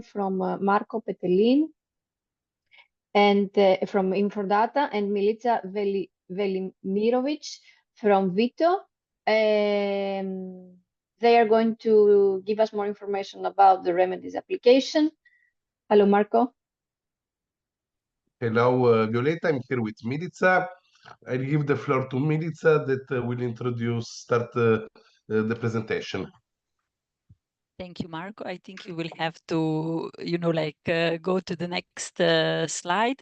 from Marco Petelin and from Infordata, and Milica Velimirovic from Vito. They are going to give us more information about the remedies application. Hello, Marco. Hello, Violeta. I'm here with Milica. I'll give the floor to Milica that will start the presentation. Thank you, Marco. I think you will have to, go to the next slide.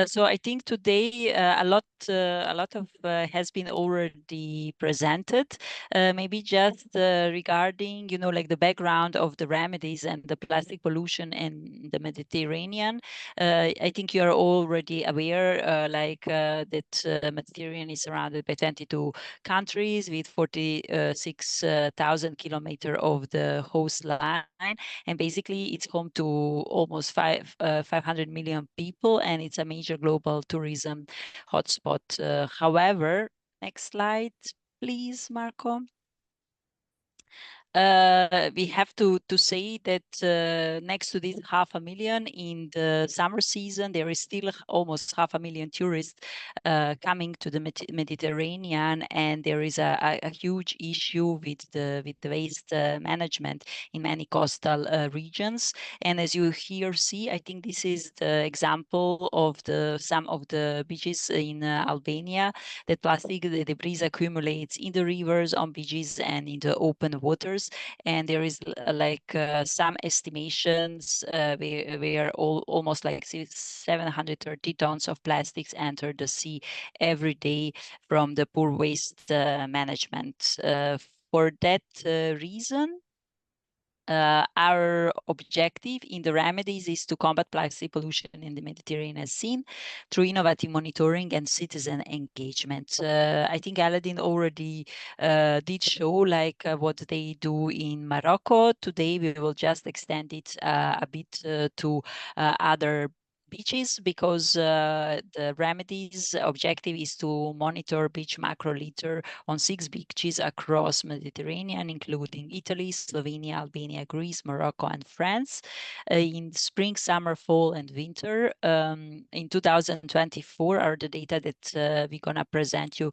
So I think today a lot of has been already presented. Maybe just regarding, the background of the remedies and the plastic pollution in the Mediterranean. I think you are already aware, that Mediterranean is surrounded by 22 countries with 46,000 kilometers of the coastline, and basically it's home to almost 500 million people, and it's a major global tourism hotspot. However, next slide, please, Marco. We have to say that next to this 500,000 in the summer season, there is still almost 500,000 tourists coming to the Mediterranean, and there is a huge issue with the waste management in many coastal regions. And as you here see, I think this is the example of some of the beaches in Albania, that plastic debris accumulates in the rivers, on beaches, and in the open waters. And there is some estimations where almost like 730 tons of plastics enter the sea every day from the poor waste management. For that reason, our objective in the remedies is to combat plastic pollution in the Mediterranean scene through innovative monitoring and citizen engagement. I think Aladdin already did show what they do in Morocco. Today we will just extend it a bit to other beaches, because the remedies objective is to monitor beach macro litter on 6 beaches across Mediterranean, including Italy, Slovenia, Albania, Greece, Morocco, and France, in spring, summer, fall, and winter. In 2024 are the data that we're gonna present you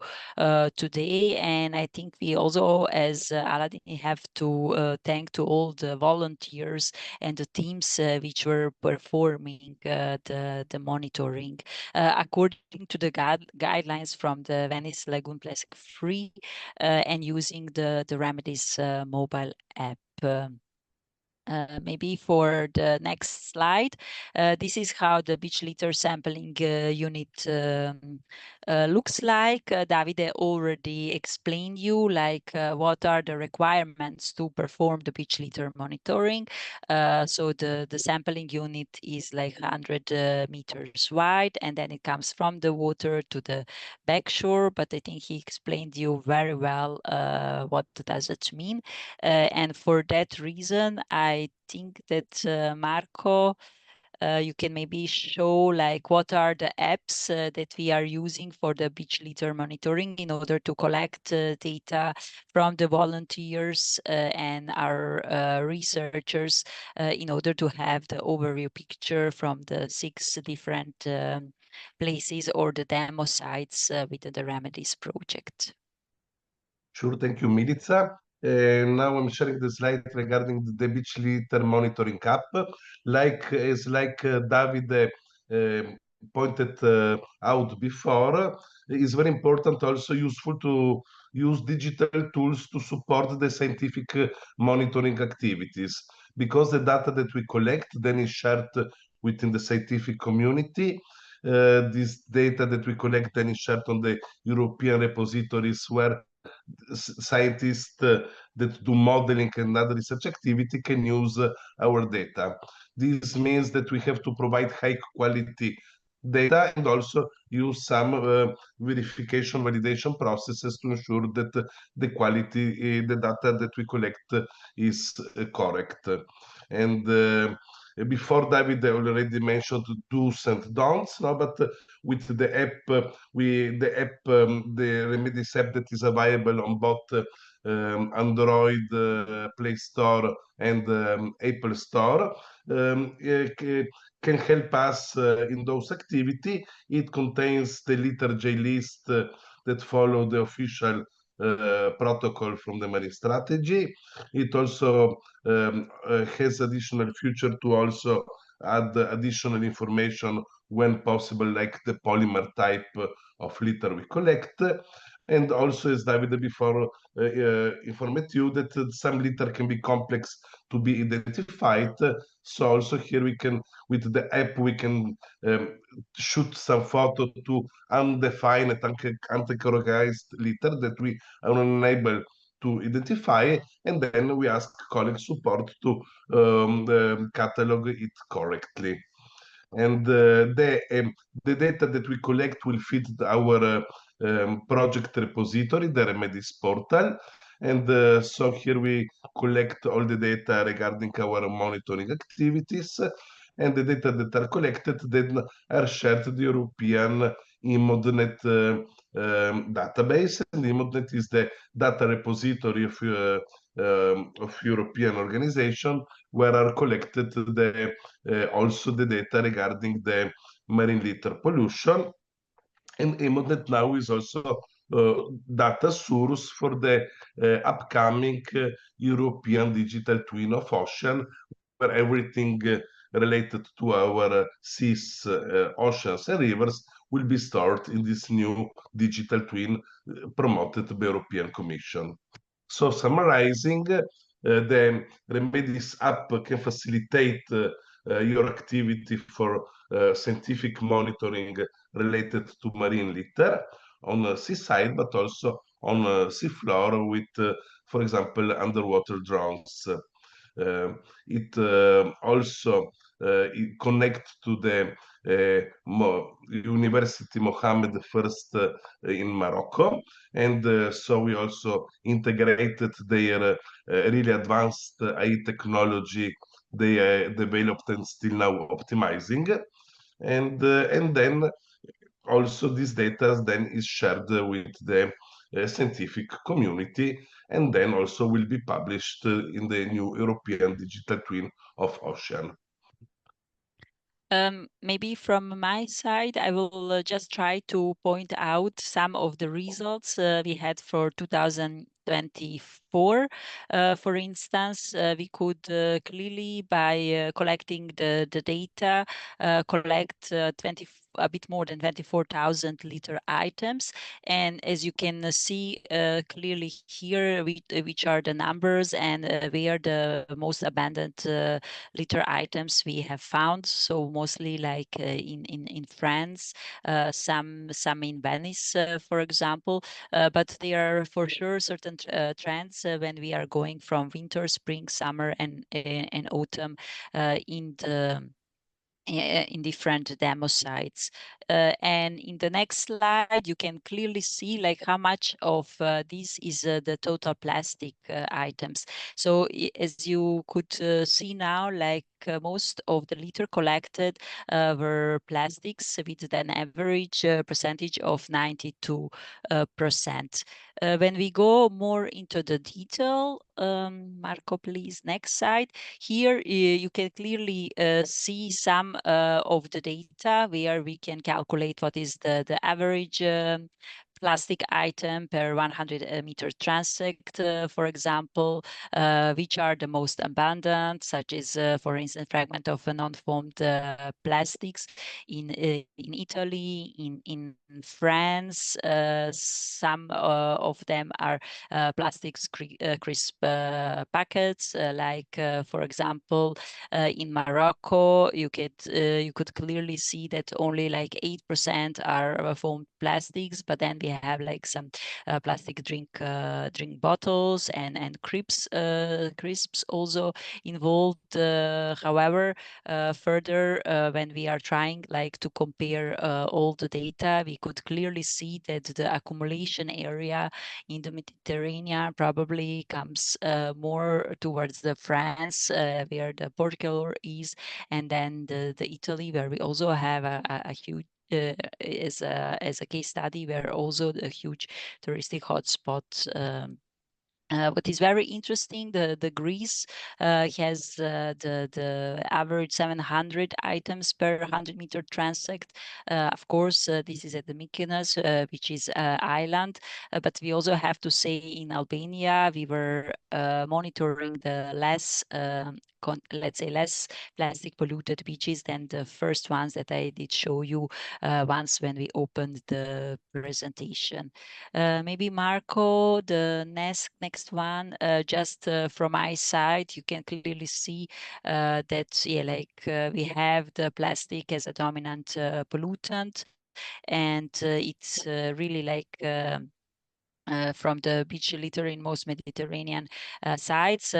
today, and I think we also, as Aladdin, have to thank to all the volunteers and the teams which were performing the monitoring according to the guidelines from the Venice Lagoon Plastic Free and using the remedies mobile app. Maybe for the next slide, this is how the beach litter sampling unit looks like. Davide already explained you what are the requirements to perform the beach litter monitoring. So the sampling unit is 100 meters wide, and then it comes from the water to the back shore. But I think he explained you very well what does it mean. And for that reason, I think that Marco, you can maybe show what are the apps that we are using for the beach litter monitoring in order to collect data from the volunteers and our researchers in order to have the overview picture from the 6 different places or the demo sites with the Remedies project. Sure, thank you, Milica. Now I'm sharing the slide regarding the beach litter monitoring app. David pointed out before, it's very important, also useful to use digital tools to support the scientific monitoring activities, because the data that we collect then is shared within the scientific community. This data that we collect then is shared on the European repositories, where scientists that do modeling and other research activity can use our data. This means that we have to provide high quality data and also use some verification validation processes to ensure that the quality, the data that we collect is correct. And before David already mentioned do's and don'ts, no? But with the app, the Remedies app that is available on both Android Play Store and Apple Store, can help us in those activity. It contains the litter J list that follow the official protocol from the marine strategy. It also has additional feature to also add additional information when possible, like the polymer type of litter we collect. And also, as Davide before informed you, that some litter can be complex to be identified. So also here we can, with the app, we can shoot some photo to undefined and uncategorized litter that we are unable to identify, and then we ask colleague support to catalog it correctly. And the data that we collect will fit our project repository, the Remedies portal. And so here we collect all the data regarding our monitoring activities, and the data that are collected then are shared to the European EMODnet database. And EMODnet is the data repository of European organization, where are collected the also the data regarding the marine litter pollution. And EMODnet now is also data source for the upcoming European digital twin of ocean, where everything related to our seas, oceans, and rivers will be stored in this new digital twin promoted by the European Commission. So summarizing, the Remedies app can facilitate your activity for scientific monitoring related to marine litter on the seaside, but also on seafloor with, for example, underwater drones. It also it connect to the University Mohammed I in Morocco, and so we also integrated their really advanced AI technology they developed and still now optimizing, and then also this data then is shared with the scientific community, and then also will be published in the new European digital twin of ocean. Maybe from my side, I will just try to point out some of the results we had for 2024. For instance, we could clearly, by collecting the data, collect a bit more than 24,000 litter items. And as you can see clearly here, which are the numbers and where the most abundant litter items we have found. So mostly like in France, some in Venice, for example. But there are for sure certain trends when we are going from winter, spring, summer, and autumn in different demo sites. And in the next slide, you can clearly see like how much of this is the total plastic items. So as you could see now, like most of the litter collected were plastics with an average percentage of 92%. When we go more into the detail, Marco, please, next slide. Here you can clearly see some of the data where we can calculate what is the average plastic item per 100 meter transect, for example, which are the most abundant, such as, for instance, fragment of non-formed plastics in Italy, in France. Some of them are plastics crisp packets, like, for example, in Morocco, you could clearly see that only like 8% are foamed plastics, but then we have like some plastic drink bottles and crisps also involved. However, further, when we are trying like to compare all the data, we could clearly see that the accumulation area in the Mediterranean probably comes more towards the France, where the Portugal is, and then the Italy, where we also have a huge as a case study, where also a huge touristic hotspot What is very interesting, the Greece has the average 700 items per 100-meter transect. Of course, this is at the Mykonos, which is island, but we also have to say in Albania we were monitoring the less let's say less plastic polluted beaches than the first ones that I did show you once when we opened the presentation. Maybe Marco, the next one, just from my side, you can clearly see that we have the plastic as a dominant pollutant, and it's really from the beach litter in most Mediterranean sites,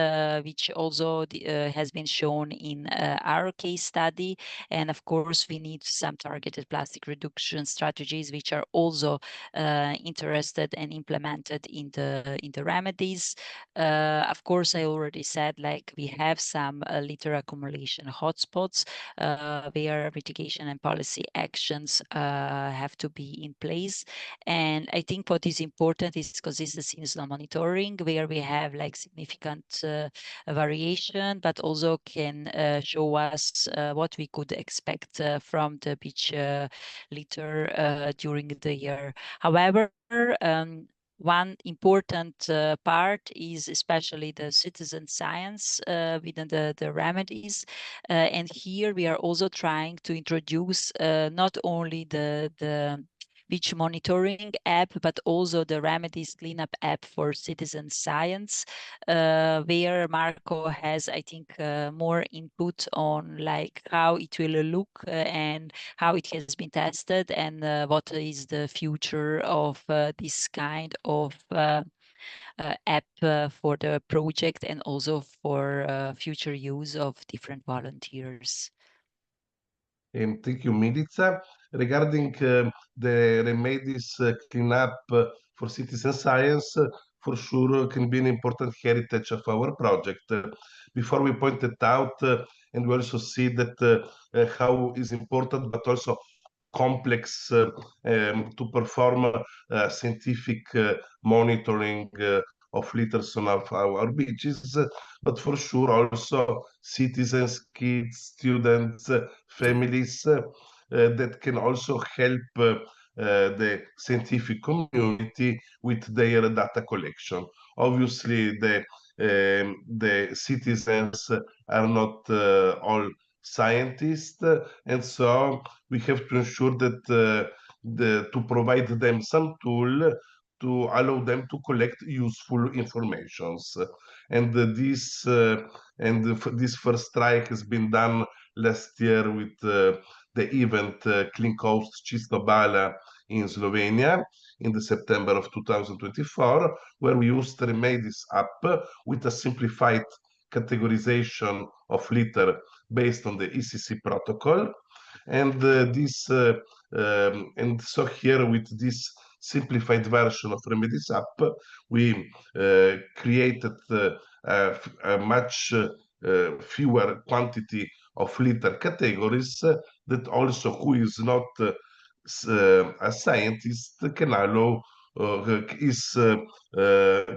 which also has been shown in our case study. And of course, we need some targeted plastic reduction strategies, which are also interested and implemented in the remedies. Of course, I already said, like, we have some litter accumulation hotspots where mitigation and policy actions have to be in place. And I think what is important is consistency in slow monitoring, where we have like significant variation, but also can show us what we could expect from the beach litter during the year. However, one important part is especially the citizen science within the remedies. And here we are also trying to introduce not only the beach monitoring app, but also the remedies cleanup app for citizen science, where Marco has, I think, more input on like how it will look and how it has been tested, and what is the future of this kind of app for the project, and also for future use of different volunteers. Thank you, Milica. Regarding the remedies cleanup for citizen science, for sure can be an important heritage of our project. Before we pointed out, and we also see that how is important, but also complex to perform scientific monitoring of litters on our beaches, but for sure also citizens, kids, students, families that can also help the scientific community with their data collection. Obviously, the citizens are not all scientists, and so we have to ensure that to provide them some tool to allow them to collect useful informations. And this first strike has been done last year with the event Clean Coast Čistobala in Slovenia in the September of 2024, where we used the Remedies app with a simplified categorization of litter based on the ECC protocol. And and so here with this simplified version of Remedies app, we created a much fewer quantity of litter categories that also who is not a scientist can allow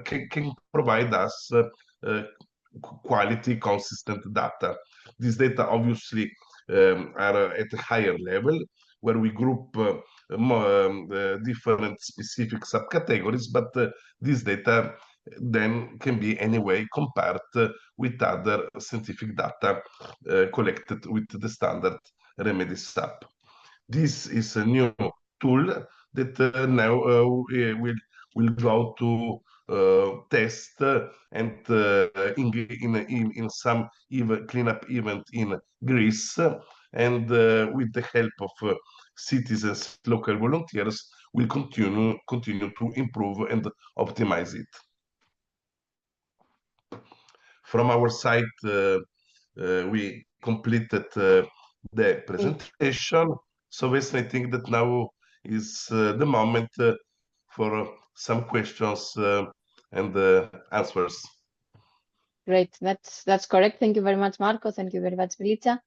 can provide us quality consistent data. These data obviously are at a higher level where we group different specific subcategories, but this data then can be anyway compared with other scientific data collected with the standard Remedies app. This is a new tool that now will go to test and in some cleanup event in Greece, and with the help of citizens, local volunteers, will continue to improve and optimize it. From our side, we completed the presentation. So Vesna, I think that now is the moment for some questions and answers. Great, that's correct. Thank you very much, Marco. Thank you very much, Milica.